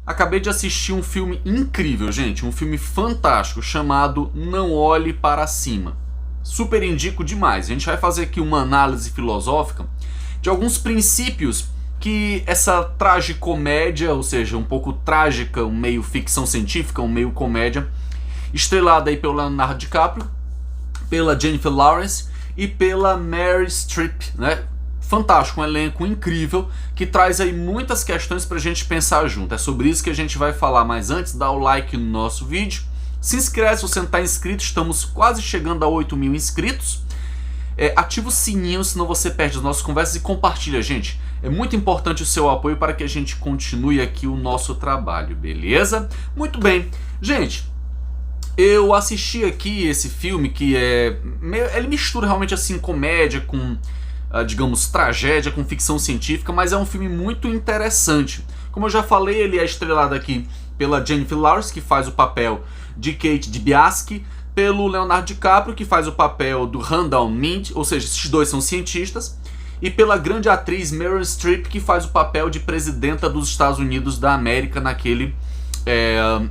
Acabei de assistir um filme incrível, gente, um filme fantástico chamado Não Olhe Para Cima. Super indico demais. A gente vai fazer aqui uma análise filosófica de alguns princípios que essa tragicomédia, ou seja, um pouco trágica, um meio ficção científica, um meio comédia, estrelada aí pelo Leonardo DiCaprio, pela Jennifer Lawrence e pela Meryl Streep, né? Fantástico, um elenco incrível que traz aí muitas questões pra gente pensar junto. É sobre isso que a gente vai falar, mas antes dá o like no nosso vídeo, se inscreve se você não está inscrito, estamos quase chegando a 8.000 inscritos. Ativa o sininho, senão você perde as nossas conversas, e compartilha, gente. É muito importante o seu apoio para que a gente continue aqui o nosso trabalho, beleza? Muito bem, gente. Eu assisti aqui esse filme que ele mistura realmente assim comédia com, digamos, tragédia, com ficção científica, mas é um filme muito interessante. Como eu já falei, ele é estrelado aqui pela Jennifer Lawrence, que faz o papel de Kate DiBiase, pelo Leonardo DiCaprio, que faz o papel do Randall Mead, ou seja, esses dois são cientistas, e pela grande atriz Meryl Streep, que faz o papel de presidenta dos Estados Unidos da América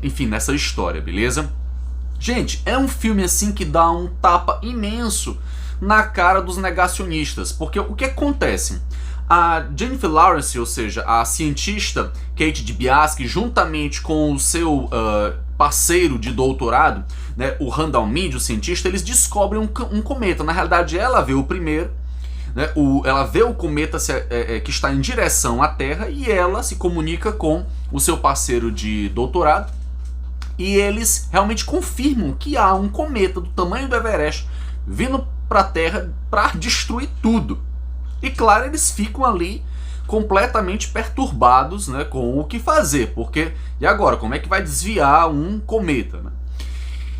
enfim, nessa história, beleza? Gente, é um filme assim que dá um tapa imenso na cara dos negacionistas, porque o que acontece? A Jennifer Lawrence, ou seja, a cientista Kate DiBiase, juntamente com o seu parceiro de doutorado, né, o Randall Mead, o cientista, eles descobrem um cometa. Na realidade, ela vê o primeiro, né, ela vê o cometa que está em direção à Terra, e ela se comunica com o seu parceiro de doutorado, e eles realmente confirmam que há um cometa do tamanho do Everest vindo para a Terra para destruir tudo. E claro, eles ficam ali completamente perturbados, né, com o que fazer, porque e agora, como é que vai desviar um cometa, né?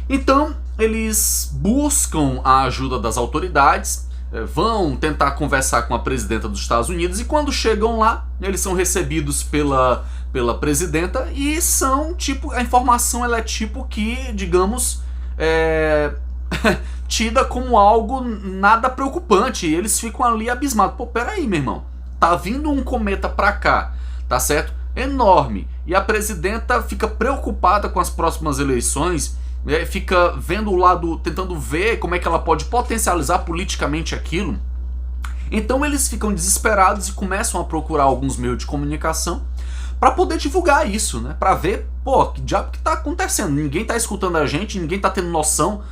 Então eles buscam a ajuda das autoridades, vão tentar conversar com a presidenta dos Estados Unidos, e quando chegam lá, eles são recebidos pela presidenta, e são tipo, a informação ela é tipo que, digamos, tida como algo nada preocupante, e eles ficam ali abismados. Pô, peraí, meu irmão, tá vindo um cometa pra cá, tá certo? Enorme, e a presidenta fica preocupada com as próximas eleições, fica vendo o lado, tentando ver como é que ela pode potencializar politicamente aquilo. Então eles ficam desesperados e começam a procurar alguns meios de comunicação para poder divulgar isso, né? Para ver, pô, que diabo que tá acontecendo? Ninguém tá escutando a gente, ninguém tá tendo noção.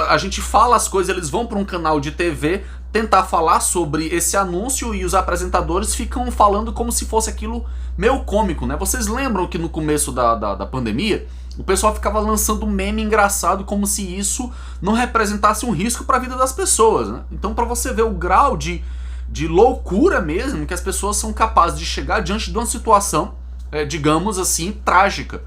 A gente fala as coisas, eles vão para um canal de TV tentar falar sobre esse anúncio, e os apresentadores ficam falando como se fosse aquilo meio cômico, né? Vocês lembram que no começo da pandemia, o pessoal ficava lançando meme engraçado como se isso não representasse um risco para a vida das pessoas, né? Então, para você ver o grau de loucura mesmo que as pessoas são capazes de chegar diante de uma situação, digamos assim, trágica,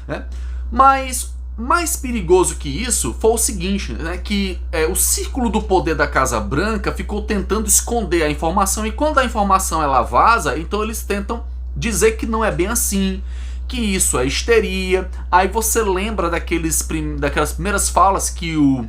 né? Mas mais perigoso que isso foi o seguinte, né, que o círculo do poder da Casa Branca ficou tentando esconder a informação, e quando a informação ela vaza, então eles tentam dizer que não é bem assim, que isso é histeria. Aí você lembra daquelas primeiras falas que o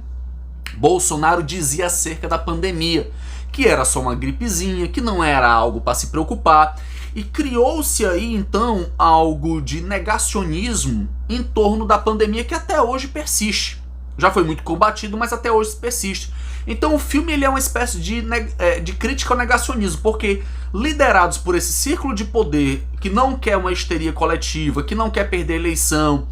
Bolsonaro dizia acerca da pandemia, que era só uma gripezinha, que não era algo para se preocupar. E criou-se aí então algo de negacionismo em torno da pandemia que até hoje persiste. Já foi muito combatido, mas até hoje persiste. Então o filme ele é uma espécie de crítica ao negacionismo, porque liderados por esse círculo de poder que não quer uma histeria coletiva, que não quer perder a eleição,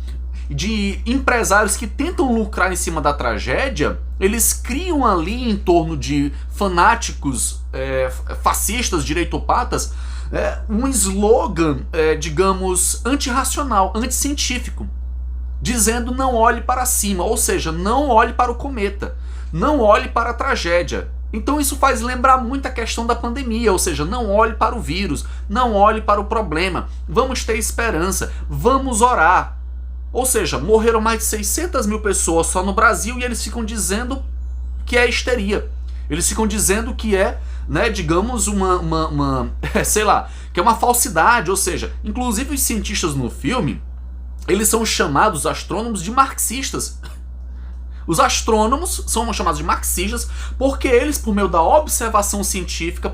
de empresários que tentam lucrar em cima da tragédia, eles criam ali em torno de fanáticos fascistas, direitopatas, um slogan, digamos, antirracional, anticientífico, dizendo não olhe para cima, ou seja, não olhe para o cometa, não olhe para a tragédia. Então isso faz lembrar muito a questão da pandemia, ou seja, não olhe para o vírus, não olhe para o problema, vamos ter esperança, vamos orar. Ou seja, morreram mais de 600 mil pessoas só no Brasil, e eles ficam dizendo que é histeria. Eles ficam dizendo que né, digamos, sei lá, que é uma falsidade. Ou seja, inclusive os cientistas no filme, eles são chamados astrônomos de marxistas. Os astrônomos são chamados de marxistas porque eles, por meio da observação científica,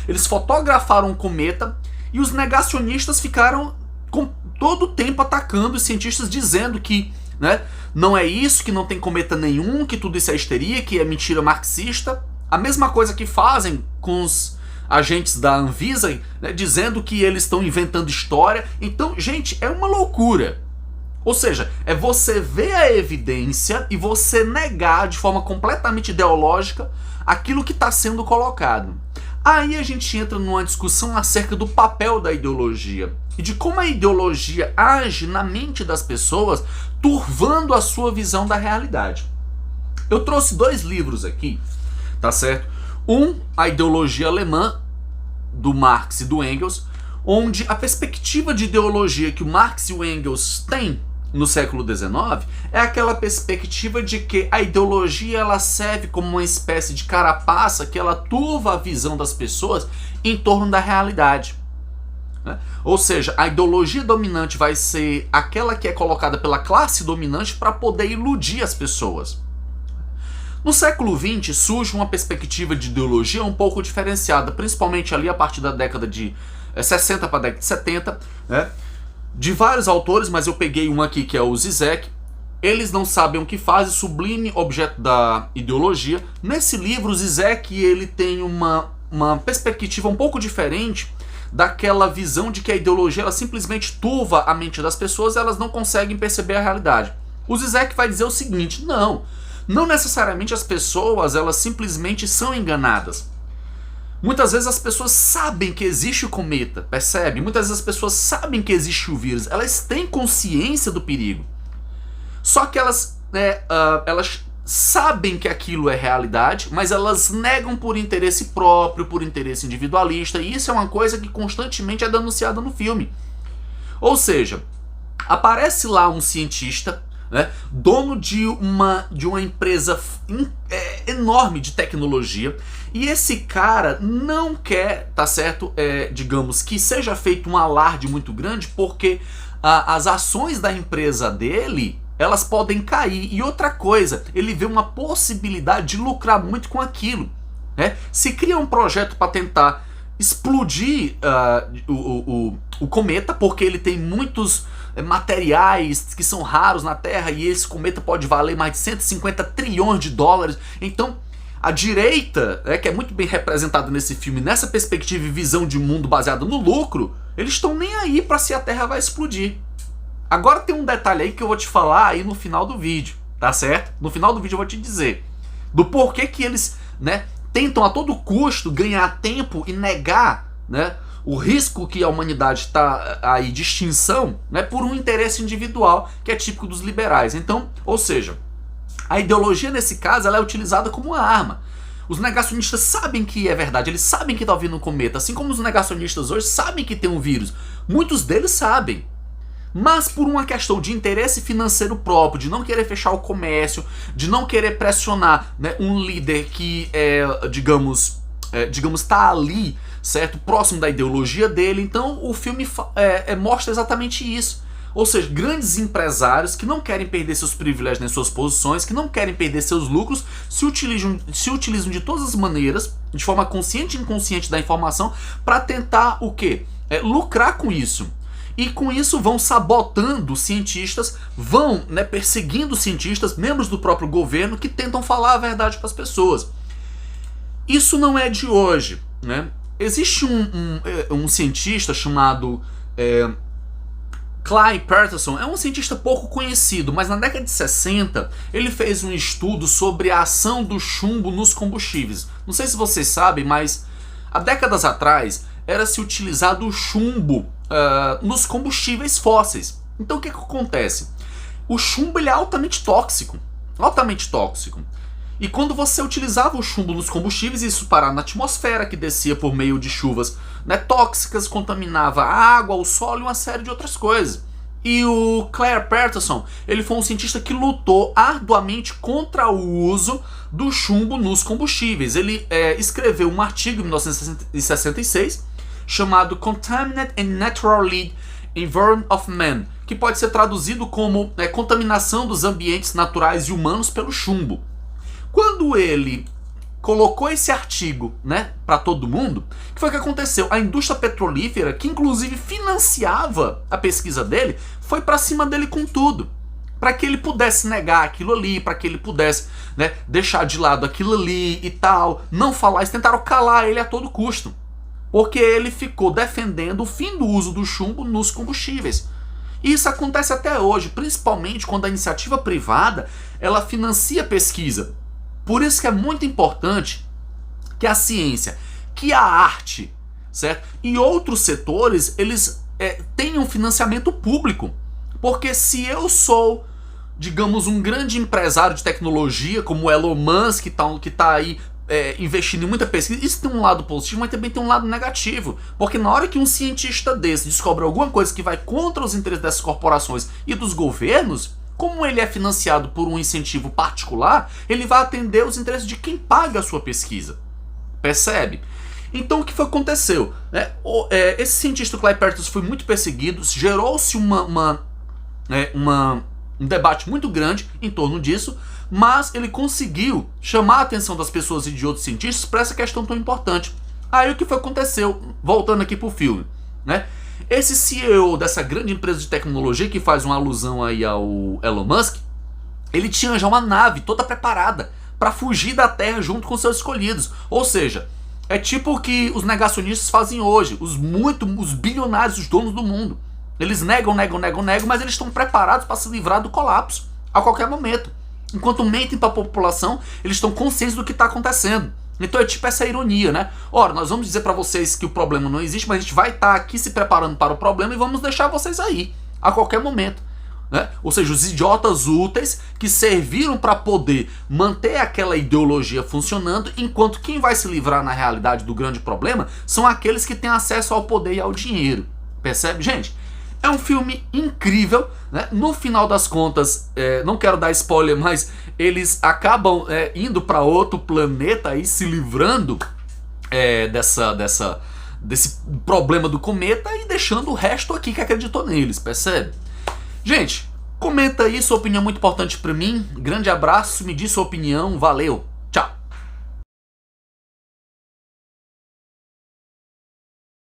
eles fotografaram um cometa, e os negacionistas ficaram todo tempo atacando os cientistas, dizendo que, né, não é isso, que não tem cometa nenhum, que tudo isso é histeria, que é mentira marxista. A mesma coisa que fazem com os agentes da Anvisa, né, dizendo que eles estão inventando história. Então, gente, é uma loucura. Ou seja, é você ver a evidência e você negar de forma completamente ideológica aquilo que está sendo colocado. Aí a gente entra numa discussão acerca do papel da ideologia e de como a ideologia age na mente das pessoas, turvando a sua visão da realidade. Eu trouxe 2 livros aqui, tá certo? Um, A Ideologia Alemã, do Marx e do Engels, onde a perspectiva de ideologia que o Marx e o Engels têm no século XIX é aquela perspectiva de que a ideologia ela serve como uma espécie de carapaça que ela turva a visão das pessoas em torno da realidade, né? Ou seja, a ideologia dominante vai ser aquela que é colocada pela classe dominante para poder iludir as pessoas. No século XX surge uma perspectiva de ideologia um pouco diferenciada, principalmente ali a partir da década de 60 para a década de 70, né? De vários autores, mas eu peguei um aqui que é o Zizek. Eles não sabem o que fazem, sublime objeto da ideologia. Nesse livro, o Zizek ele tem uma perspectiva um pouco diferente daquela visão de que a ideologia ela simplesmente turva a mente das pessoas, elas não conseguem perceber a realidade. O Zizek vai dizer o seguinte: não necessariamente as pessoas elas simplesmente são enganadas. Muitas vezes as pessoas sabem que existe o cometa, percebe? Muitas vezes as pessoas sabem que existe o vírus, elas têm consciência do perigo. Só que elas sabem que aquilo é realidade, mas elas negam por interesse próprio, por interesse individualista, e isso é uma coisa que constantemente é denunciada no filme. Ou seja, aparece lá um cientista, né, dono de uma empresa enorme de tecnologia, e esse cara não quer, tá certo, digamos, que seja feito um alarde muito grande, porque as ações da empresa dele, elas podem cair. E outra coisa, ele vê uma possibilidade de lucrar muito com aquilo, né? Se cria um projeto para tentar explodir o cometa, porque ele tem muitos materiais que são raros na Terra, e esse cometa pode valer mais de 150 trilhões de dólares. Então a direita, que é muito bem representada nesse filme, nessa perspectiva e visão de mundo baseada no lucro, eles estão nem aí para se a Terra vai explodir. Agora tem um detalhe aí que eu vou te falar aí no final do vídeo, tá certo? No final do vídeo eu vou te dizer do porquê que eles, né, tentam a todo custo ganhar tempo e negar, né, o risco que a humanidade está aí de extinção, né, por um interesse individual que é típico dos liberais. Então, ou seja, a ideologia nesse caso ela é utilizada como uma arma. Os negacionistas sabem que é verdade, eles sabem que está vindo um cometa, assim como os negacionistas hoje sabem que tem um vírus. Muitos deles sabem. Mas por uma questão de interesse financeiro próprio, de não querer fechar o comércio, de não querer pressionar, né, um líder que digamos, está ali, certo, próximo da ideologia dele. Então o filme mostra exatamente isso. Ou seja, grandes empresários que não querem perder seus privilégios nem suas posições, que não querem perder seus lucros, se utilizam de todas as maneiras, de forma consciente e inconsciente da informação, para tentar o quê? Lucrar com isso. E com isso vão sabotando cientistas, vão, né, perseguindo cientistas, membros do próprio governo, que tentam falar a verdade para as pessoas. Isso não é de hoje, né? Existe um cientista chamado Clay Patterson, é um cientista pouco conhecido, mas na década de 60 ele fez um estudo sobre a ação do chumbo nos combustíveis. Não sei se vocês sabem, mas há décadas atrás era-se utilizado o chumbo nos combustíveis fósseis. Então o que acontece? O chumbo ele é altamente tóxico, e quando você utilizava o chumbo nos combustíveis, isso parava na atmosfera, que descia por meio de chuvas, né, tóxicas, contaminava a água, o solo e uma série de outras coisas. E o Clay Patterson, ele foi um cientista que lutou arduamente contra o uso do chumbo nos combustíveis. Ele escreveu um artigo em 1966 chamado Contaminant and Natural Lead Environment of Man, que pode ser traduzido como contaminação dos ambientes naturais e humanos pelo chumbo. Quando ele colocou esse artigo, né, para todo mundo, o que foi que aconteceu? A indústria petrolífera, que inclusive financiava a pesquisa dele, foi para cima dele com tudo, para que ele pudesse negar aquilo ali, para que ele pudesse, né, deixar de lado aquilo ali e tal, não falar. Eles tentaram calar ele a todo custo, porque ele ficou defendendo o fim do uso do chumbo nos combustíveis. E isso acontece até hoje, principalmente quando a iniciativa privada ela financia pesquisa. Por isso que é muito importante que a ciência, que a arte, certo? E outros setores, eles tenham financiamento público. Porque se eu sou, digamos, um grande empresário de tecnologia, como o Elon Musk, que tá aí investindo em muita pesquisa, isso tem um lado positivo, mas também tem um lado negativo. Porque na hora que um cientista desse descobre alguma coisa que vai contra os interesses dessas corporações e dos governos, como ele é financiado por um incentivo particular, ele vai atender os interesses de quem paga a sua pesquisa. Percebe? Então o que foi que aconteceu? Esse cientista Clay Perthes foi muito perseguido, gerou-se um debate muito grande em torno disso, mas ele conseguiu chamar a atenção das pessoas e de outros cientistas para essa questão tão importante. Aí o que foi que aconteceu? Voltando aqui pro filme, né? Esse CEO dessa grande empresa de tecnologia, que faz uma alusão aí ao Elon Musk, ele tinha já uma nave toda preparada para fugir da Terra junto com seus escolhidos. Ou seja, é tipo o que os negacionistas fazem hoje, os bilionários, os donos do mundo. Eles negam, mas eles estão preparados para se livrar do colapso a qualquer momento. Enquanto mentem para a população, eles estão conscientes do que está acontecendo. Então é tipo essa ironia, né? Ora, nós vamos dizer para vocês que o problema não existe, mas a gente vai estar aqui se preparando para o problema e vamos deixar vocês aí, a qualquer momento, né? Ou seja, os idiotas úteis que serviram para poder manter aquela ideologia funcionando, enquanto quem vai se livrar na realidade do grande problema são aqueles que têm acesso ao poder e ao dinheiro. Percebe, gente? É um filme incrível, né? No final das contas, não quero dar spoiler, mas eles acabam indo para outro planeta e se livrando desse problema do cometa e deixando o resto aqui que acreditou neles, percebe? Gente, comenta aí, sua opinião é muito importante para mim. Grande abraço, me diz sua opinião, valeu!